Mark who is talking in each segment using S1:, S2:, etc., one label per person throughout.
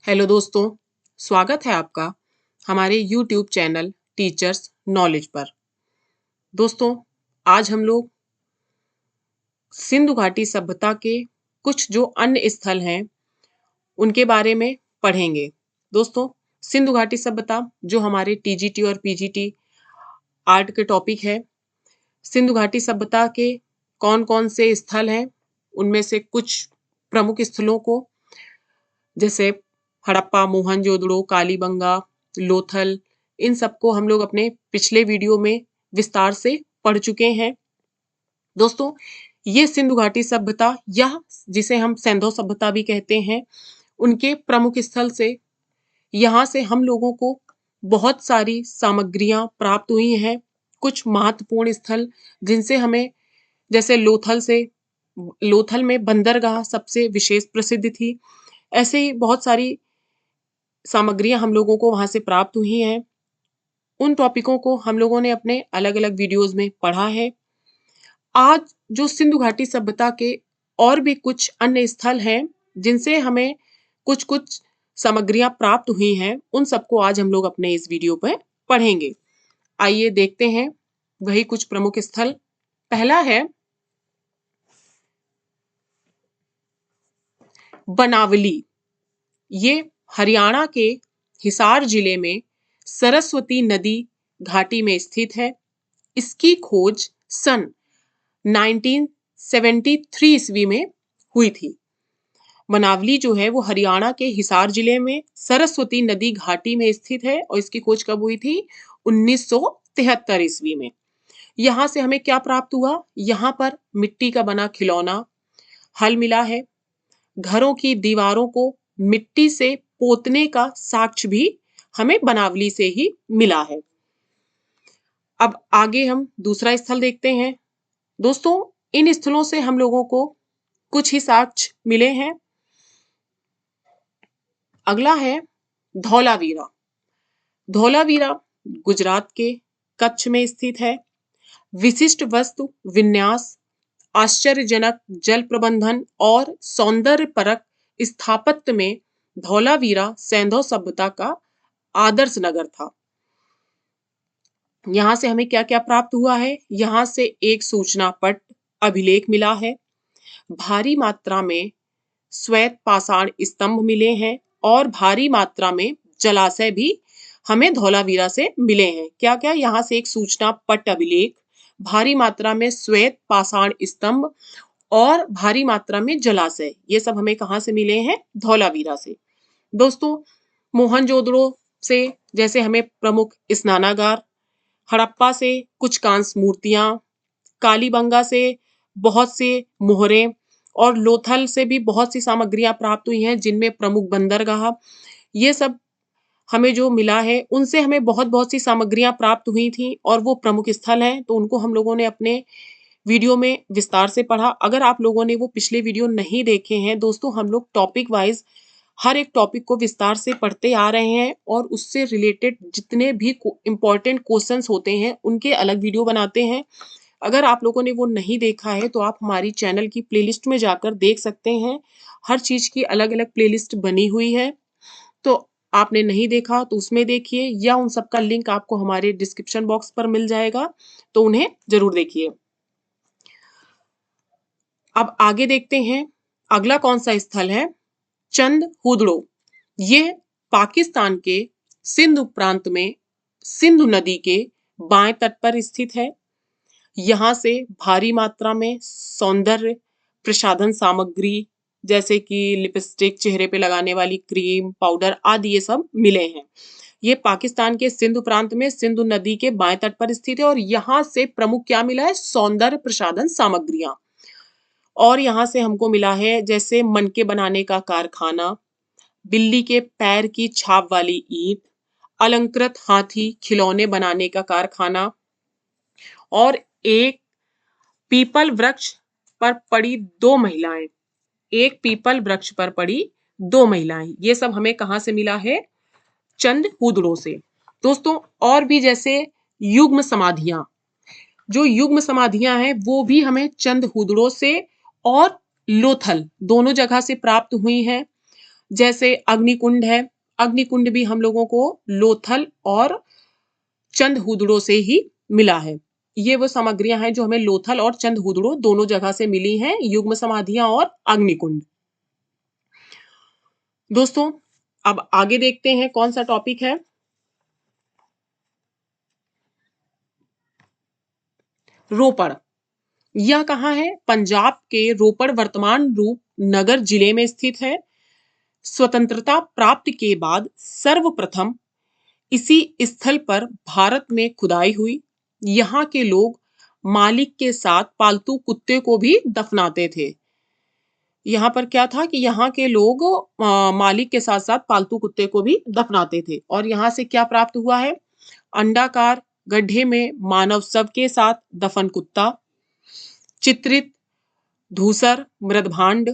S1: Hello दोस्तों, स्वागत है आपका हमारे YouTube चैनल टीचर्स नॉलेज पर। दोस्तों, आज हम लोग सिंधु घाटी सभ्यता के कुछ जो अन्य स्थल हैं, उनके बारे में पढ़ेंगे। दोस्तों, सिंधु घाटी सभ्यता जो हमारे टीजीटी और पीजीटी आर्ट के टॉपिक है, सिंधु घाटी सभ्यता के कौन-कौन से स्थल हैं, उनमें से कुछ प्रमुख स्थलों को जैसे हड़प्पा, मोहनजोदड़ो, कालीबंगा, लोथल, इन सबको हम लोग अपने पिछले वीडियो में विस्तार से पढ़ चुके हैं। दोस्तों, ये सिंधु घाटी सभ्यता या जिसे हम सैंधव सभ्यता भी कहते हैं, उनके प्रमुख स्थल से यहाँ से हम लोगों को बहुत सारी सामग्रियाँ प्राप्त हुई हैं। कुछ महत्वपूर्ण स्थल जिनसे हमें जैसे लोथल में बंदरगाह सबसे विशेष प्रसिद्ध थी। ऐसे ही बहुत सारी सामग्रियाँ हम लोगों को वहाँ से प्राप्त हुई हैं। उन टॉपिकों को हम लोगों ने अपने अलग-अलग वीडियोज़ में पढ़ा है। आज जो सिंधु घाटी सभ्यता के और भी कुछ अन्य स्थल हैं, जिनसे हमें कुछ-कुछ सामग्रियाँ प्राप्त हुई हैं, उन सबको आज हम लोग अपने इस वीडियो पे पढ़ेंगे। आइए देखते हैं वही कुछ प्रमुख स्थल। पहला है बनावली। ये हरियाणा के हिसार जिले में सरस्वती नदी घाटी में स्थित है। इसकी खोज सन 1973 ईस्वी में हुई थी। मनावली जो है वो हरियाणा के हिसार जिले में सरस्वती नदी घाटी में स्थित है और इसकी खोज कब हुई थी? 1973 ईस्वी में। यहाँ से हमें क्या प्राप्त हुआ? यहाँ पर मिट्टी का बना खिलौना, हल मिला है। घरों की दीवारों को मिट्टी से पोतने का साक्ष्य भी हमें बनावली से ही मिला है। अब आगे हम दूसरा स्थल देखते हैं। दोस्तों, इन स्थलों से हम लोगों को कुछ ही साक्ष्य मिले हैं। अगला है धौलावीरा। धौलावीरा गुजरात के कच्छ में स्थित है। विशिष्ट वस्तु विन्यास, आश्चर्यजनक जल प्रबंधन और सौंदर्यपरक स्थापत्य में धौलावीरा सैंधव सभ्यता का आदर्श नगर था। यहाँ से हमें क्या-क्या प्राप्त हुआ है? यहाँ से एक सूचना पट अभिलेख मिला है। भारी मात्रा में श्वेत पाषाण स्तंभ मिले हैं और भारी मात्रा में जलाशय भी हमें धौलावीरा से मिले हैं। क्या-क्या? यहाँ से एक सूचना पट अभिलेख, भारी मात्रा में श्वेत पाषाण स्तंभ और भारी मात्रा में जलाशय, ये सब हमें कहाँ से मिले हैं? धौलावीरा से। दोस्तों, मोहनजोदड़ो से जैसे हमें प्रमुख स्नानागार, हड़प्पा से कुछ कांस्य मूर्तियाँ, कालीबंगा से बहुत से मोहरें और लोथल से भी बहुत सी सामग्रियाँ प्राप्त हुई हैं, जिनमें प्रमुख बंदरगाह, ये सब हमें जो मिला है, उनसे हमें बहुत-बहुत सी सामग्रियाँ प्राप्त हुई थी और वो प्रमुख स्थल हैं, तो उनको हम लोगों ने अपने वीडियो में विस्तार से पढ़ा। अगर आप लोगों ने वो पिछले वीडियो नहीं देखे हैं, दोस्तों हम लोग टॉपिक वाइज़ हर एक टॉपिक को विस्तार से पढ़ते आ रहे हैं और उससे रिलेटेड जितने भी इम्पोर्टेंट क्वेश्चंस होते हैं, उनके अलग वीडियो बनाते हैं। अगर आप लोगों ने वो नहीं देखा है, तो आप हमारी चैनल की प्लेलिस्ट में जाकर देख सकते हैं। हर चीज़ की अलग-अलग प्लेलिस्ट बनी हुई है। तो आपने नहीं देखा तो उसमें देखिए या उन सब का लिंक आपको हमारे डिस्क्रिप्शन बॉक्स पर मिल जाएगा, तो उन्हें ज़रूर देखिए। अब आगे देखते हैं, अगला कौन-सा स्थल है? चंद हुदड़ो। ये पाकिस्तान के सिंधु प्रांत में सिंधु नदी के बाएं तट पर स्थित है। यहाँ से भारी मात्रा में सौंदर्य प्रसाधन सामग्री जैसे कि लिपस्टिक, चेहरे पे लगाने वाली क्रीम, पाउडर आदि ये सब मिले हैं। ये पाकिस्तान के सिंधु प्रांत में सिंधु नदी के बाएं तट पर स्थित है और यहाँ से प्रमुख क्या मिला है? सौंदर्य प्रसाधन सामग्रियां। और यहाँ से हमको मिला है जैसे मनके बनाने का कारखाना, बिल्ली के पैर की छाप वाली ईंट, अलंकृत हाथी खिलौने बनाने का कारखाना और एक पीपल वृक्ष पर पड़ी दो महिलाएं। एक पीपल वृक्ष पर पड़ी दो महिलाएं। ये सब हमें कहाँ से मिला है? चंद हुदड़ों से। दोस्तों, और भी जैसे युग्म समाधियां, जो युग्म समाधियां हैं वो भी हमें चंद हुदड़ों से और लोथल दोनों जगह से प्राप्त हुई हैं। जैसे अग्निकुंड है, अग्निकुंड भी हम लोगों को लोथल और चंदहुदड़ो से ही मिला है। ये वो सामग्रियां हैं जो हमें लोथल और चंदहुदड़ो दोनों जगह से मिली हैं, युग्म समाधियां और अग्निकुंड। दोस्तों अब आगे देखते हैं कौन सा टॉपिक है। रोपड़, यह कहाँ है? पंजाब के रोपड़ वर्तमान रूप नगर जिले में स्थित है। स्वतंत्रता प्राप्ति के बाद सर्वप्रथम इसी स्थल पर भारत में खुदाई हुई। यहाँ के लोग मालिक के साथ पालतू कुत्ते को भी दफनाते थे। यहाँ पर क्या था कि यहाँ के लोग मालिक के साथ साथ पालतू कुत्ते को भी दफनाते थे। और यहाँ से क्या प्राप्त हुआ है? अंडाकार गड्ढे में मानव शव के साथ दफन कुत्ता, चित्रित धूसर मृदभांड,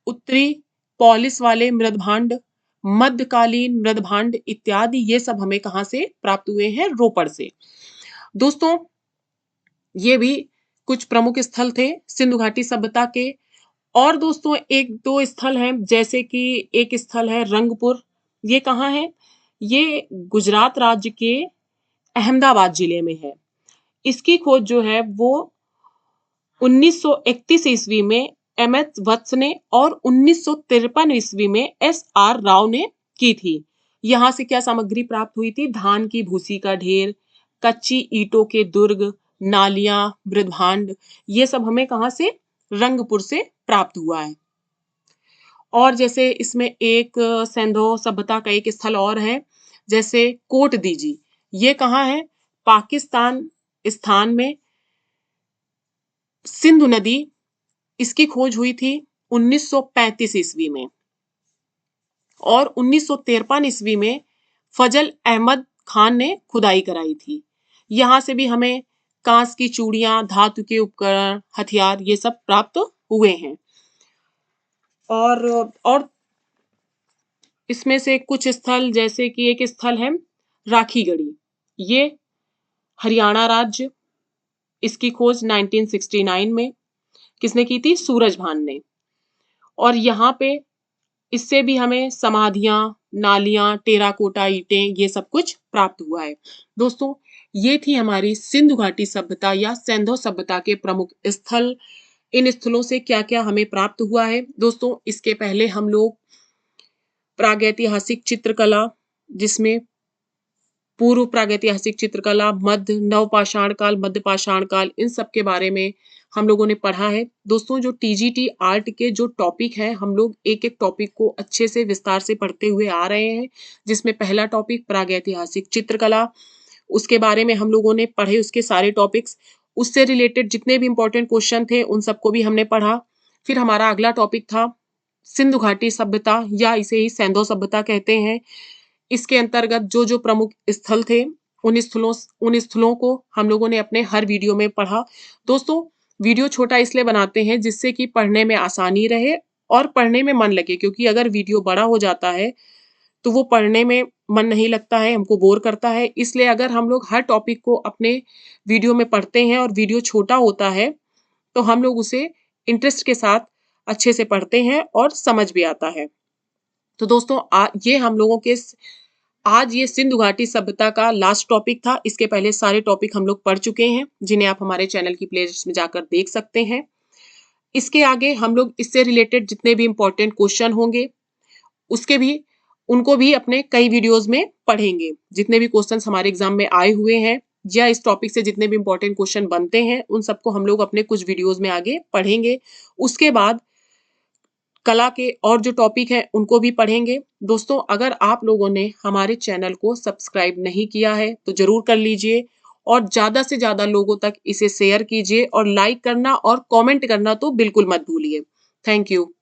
S1: उत्तरी पॉलिस वाले मृदभांड, मध्यकालीन मृदभांड इत्यादि, ये सब हमें कहां से प्राप्त हुए हैं? रोपड़ से। दोस्तों ये भी कुछ प्रमुख स्थल थे सिंधु घाटी सभ्यता के। और दोस्तों एक दो स्थल हैं, जैसे कि एक स्थल है रंगपुर। ये कहाँ है? ये गुजरात राज्य के अहमदाबाद जिले में है। इसकी खोज जो है वो 1931 ईस्वी में एम.एच. वत्स ने और 1953 ईस्वी में एस.आर. राव ने की थी। यहाँ से क्या सामग्री प्राप्त हुई थी? धान की भूसी का ढेर, कच्ची ईंटों के दुर्ग, नालियां, मृदभांड, ये सब हमें कहाँ से? रंगपुर से प्राप्त हुआ है। और जैसे इसमें एक सिंधु सभ्यता का एक स्थल और है, जैसे कोट दीजी। ये कहाँ है? पाकिस्तान स्थान में सिंधु नदी, इसकी खोज हुई थी 1935 ईस्वी में। और 1953 ईस्वी में फजल अहमद खान ने खुदाई कराई थी। यहाँ से भी हमें कांस की चूड़ियां, धातु के उपकरण, हथियार, ये सब प्राप्त हुए हैं। और इसमें से कुछ स्थल, जैसे कि एक स्थल है राखीगढ़ी। ये हरियाणा राज्य, इसकी खोज 1969 में किसने की थी? सूरजभान ने। और यहाँ पे इससे भी हमें समाधियां, नालियां, टेराकोटा ईंटें, ये सब कुछ प्राप्त हुआ है। दोस्तों ये थी हमारी सिंधु घाटी सभ्यता या सिंधु सभ्यता के प्रमुख स्थल। इन स्थलों से क्या क्या हमें प्राप्त हुआ है? दोस्तों इसके पहले हम लोग प्रागैतिहासिक चित्रकला, जिसमें पूर्व प्रागैतिहासिक चित्रकला, मध्य नवपाषाण काल, मध्य पाषाण काल, इन सब के बारे में हम लोगों ने पढ़ा है। दोस्तों जो टीजीटी आर्ट के जो टॉपिक हैं, हम लोग एक एक टॉपिक को अच्छे से विस्तार से पढ़ते हुए आ रहे हैं, जिसमें पहला टॉपिक प्रागैतिहासिक चित्रकला, उसके बारे में हम लोगों ने पढ़े उसके सारे टॉपिक्स। उससे रिलेटेड जितने भी इंपॉर्टेंट क्वेश्चन थे उन सबको भी हमने पढ़ा। फिर हमारा अगला टॉपिक था सिंधु घाटी सभ्यता, या इसे ही सैंधव सभ्यता कहते हैं। इसके अंतर्गत जो जो प्रमुख स्थल थे, उन स्थलों को हम लोगों ने अपने हर वीडियो में पढ़ा। दोस्तों वीडियो छोटा इसलिए बनाते हैं जिससे कि पढ़ने में आसानी रहे और पढ़ने में मन लगे, क्योंकि अगर वीडियो बड़ा हो जाता है तो वो पढ़ने में मन नहीं लगता है, हमको बोर करता है। इसलिए अगर हम लोग हर टॉपिक को अपने वीडियो में पढ़ते हैं और वीडियो छोटा होता है तो हम लोग उसे इंटरेस्ट के साथ अच्छे से पढ़ते हैं और समझ भी आता है। तो दोस्तों ये हम लोगों के आज ये सिंधु घाटी सभ्यता का लास्ट टॉपिक था। इसके पहले सारे टॉपिक हम लोग पढ़ चुके हैं, जिन्हें आप हमारे चैनल की प्लेलिस्ट में जाकर देख सकते हैं। इसके आगे हम लोग इससे रिलेटेड जितने भी इंपॉर्टेंट क्वेश्चन होंगे उनको भी अपने कई वीडियोस में पढ़ेंगे। जितने भी क्वेश्चंस हमारे एग्जाम में आए हुए हैं या इस टॉपिक से जितने भी इंपॉर्टेंट क्वेश्चन बनते हैं, उन सबको हम लोग अपने कुछ वीडियोस में आगे पढ़ेंगे। उसके बाद कला के और जो टॉपिक हैं उनको भी पढ़ेंगे। दोस्तों अगर आप लोगों ने हमारे चैनल को सब्सक्राइब नहीं किया है तो जरूर कर लीजिए, और ज्यादा से ज्यादा लोगों तक इसे शेयर कीजिए, और लाइक करना और कमेंट करना तो बिल्कुल मत भूलिए। Thank you.